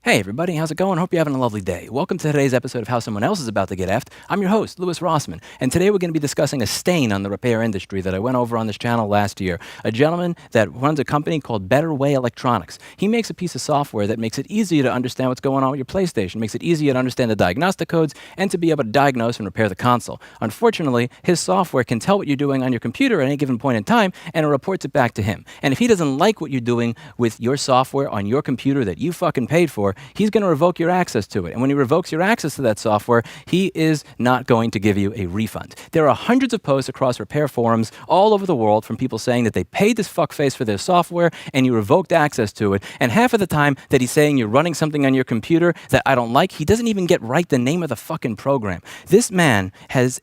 Hey everybody, how's it going? Hope you're having a lovely day. Welcome to today's episode of How Someone Else is About to Get Effed. I'm your host, Louis Rossman, and today we're going to be discussing a stain on the repair industry that I went over on this channel last year. A gentleman that runs a company called Better Way Electronics. He makes a piece of software that makes it easier to understand what's going on with your PlayStation, makes it easier to understand the diagnostic codes, and to be able to diagnose and repair the console. Unfortunately, his software can tell what you're doing on your computer at any given point in time, and it reports it back to him. And if he doesn't like what you're doing with your software on your computer that you fucking paid for, he's going to revoke your access to it. And when he revokes your access to that software, he is not going to give you a refund. There are hundreds of posts across repair forums all over the world from people saying that they paid this fuckface for their software and you revoked access to it. And half of the time that he's saying you're running something on your computer that I don't like, he doesn't even get right the name of the fucking program. This man has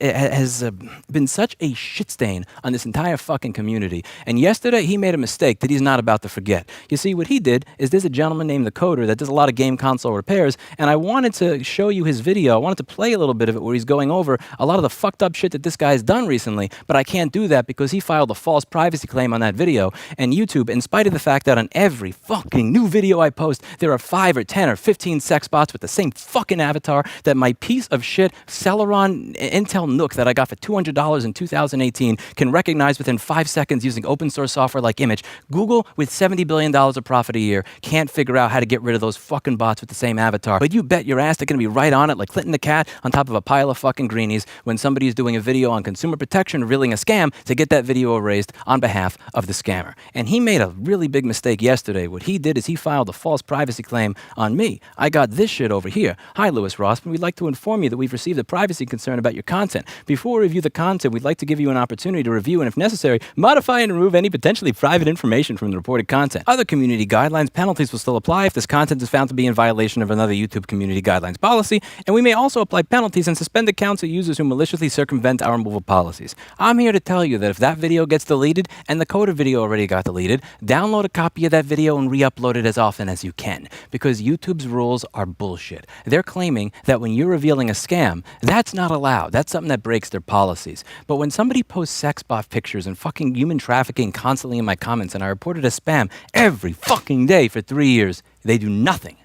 been such a shit stain on this entire fucking community. And yesterday he made a mistake that he's not about to forget. You see, what he did is there's a gentleman named The Coder that does a lot of game console repairs, and I wanted to show you his video. I wanted to play a little bit of it where he's going over a lot of the fucked up shit that this guy's done recently, but I can't do that because he filed a false privacy claim on that video. And YouTube, in spite of the fact that on every fucking new video I post, there are 5 or 10 or 15 sex bots with the same fucking avatar that my piece of shit Celeron Intel Nook that I got for $200 in 2018 can recognize within 5 seconds using open source software like Image. Google, with $70 billion of profit a year, can't figure out how to get rid of those fucking bots with the same avatar. But you bet your ass they're going to be right on it like Clinton the cat on top of a pile of fucking greenies when somebody is doing a video on consumer protection revealing a scam to get that video erased on behalf of the scammer. And he made a really big mistake yesterday. What he did is he filed a false privacy claim on me. I got this shit over here. Hi, Louis Rossman. We'd like to inform you that we've received a privacy concern about your content. Before we review the content, we'd like to give you an opportunity to review and, if necessary, modify and remove any potentially private information from the reported content. Other community guidelines, penalties will still apply if this content is found to be in violation of another YouTube community guidelines policy, and we may also apply penalties and suspend accounts of users who maliciously circumvent our removal policies. I'm here to tell you that if that video gets deleted, and the Coder video already got deleted, download a copy of that video and re-upload it as often as you can, because YouTube's rules are bullshit. They're claiming that when you're revealing a scam, that's not allowed. That's something that breaks their policies. But when somebody posts sex bot pictures and fucking human trafficking constantly in my comments, and I report it as spam every fucking day for 3 years, they do nothing.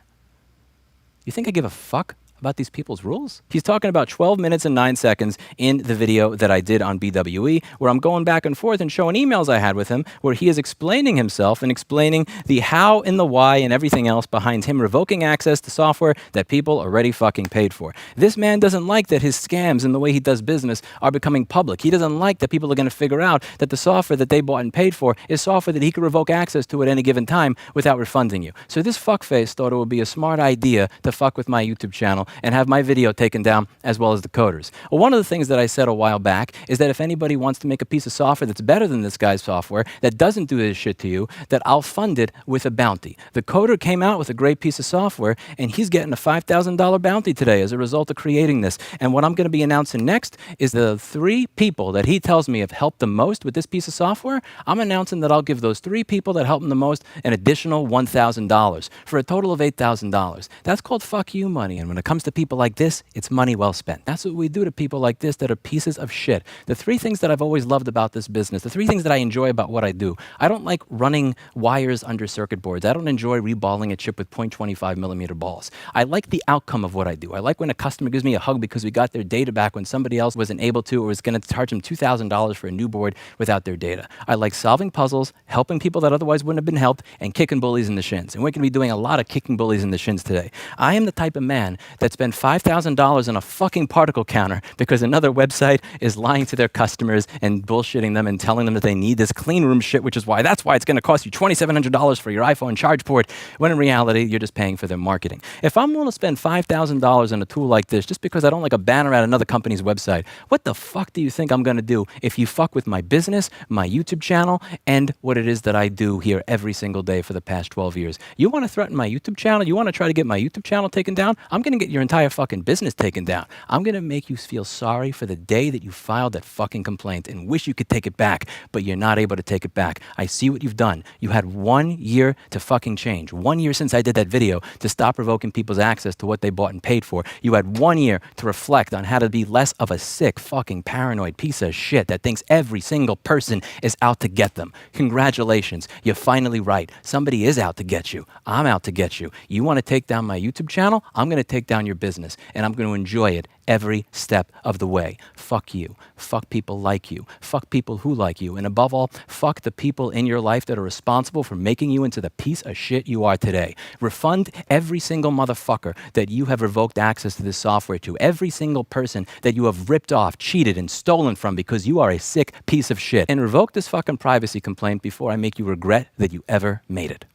You think I give a fuck about these people's rules? He's talking about 12 minutes and 9 seconds in the video that I did on BWE, where I'm going back and forth and showing emails I had with him, where he is explaining himself and explaining the how and the why and everything else behind him revoking access to software that people already fucking paid for. This man doesn't like that his scams and the way he does business are becoming public. He doesn't like that people are going to figure out that the software that they bought and paid for is software that he could revoke access to at any given time without refunding you. So this fuckface thought it would be a smart idea to fuck with my YouTube channel and have my video taken down as well as the Coders. Well, one of the things that I said a while back is that if anybody wants to make a piece of software that's better than this guy's software, that doesn't do this shit to you, that I'll fund it with a bounty. The Coder came out with a great piece of software, and he's getting a $5,000 bounty today as a result of creating this. And what I'm going to be announcing next is the 3 people that he tells me have helped the most with this piece of software. I'm announcing that I'll give those 3 people that helped him the most an additional $1,000 for a total of $8,000. That's called fuck you money. And when it comes to people like this, it's money well spent. That's what we do to people like this that are pieces of shit. The 3 things that I've always loved about this business, the 3 things that I enjoy about what I do. I don't like running wires under circuit boards. I don't enjoy reballing a chip with 0.25 millimeter balls. I like the outcome of what I do. I like when a customer gives me a hug because we got their data back when somebody else wasn't able to, or was going to charge them $2,000 for a new board without their data. I like solving puzzles, helping people that otherwise wouldn't have been helped, and kicking bullies in the shins. And we're going to be doing a lot of kicking bullies in the shins today. I am the type of man that spent $5,000 on a fucking particle counter because another website is lying to their customers and bullshitting them and telling them that they need this clean room shit, which is why that's why it's going to cost you $2,700 for your iPhone charge port, when in reality, you're just paying for their marketing. If I'm willing to spend $5,000 on a tool like this just because I don't like a banner at another company's website, what the fuck do you think I'm going to do if you fuck with my business, my YouTube channel, and what it is that I do here every single day for the past 12 years? You want to threaten my YouTube channel? You want to try to get my YouTube channel taken down? I'm going to get your entire fucking business taken down. I'm going to make you feel sorry for the day that you filed that fucking complaint and wish you could take it back, but you're not able to take it back. I see what you've done. You had 1 year to fucking change. 1 year since I did that video to stop revoking people's access to what they bought and paid for. You had 1 year to reflect on how to be less of a sick, fucking paranoid piece of shit that thinks every single person is out to get them. Congratulations. You're finally right. Somebody is out to get you. I'm out to get you. You want to take down my YouTube channel? I'm going to take down your business, and I'm going to enjoy it every step of the way. Fuck you. Fuck people like you. Fuck people who like you. And above all, fuck the people in your life that are responsible for making you into the piece of shit you are today. Refund every single motherfucker that you have revoked access to this software to. Every single person that you have ripped off, cheated, and stolen from because you are a sick piece of shit. And revoke this fucking privacy complaint before I make you regret that you ever made it.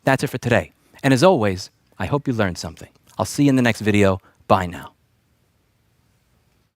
That's it for today. And as always, I hope you learned something. I'll see you in the next video. Bye now.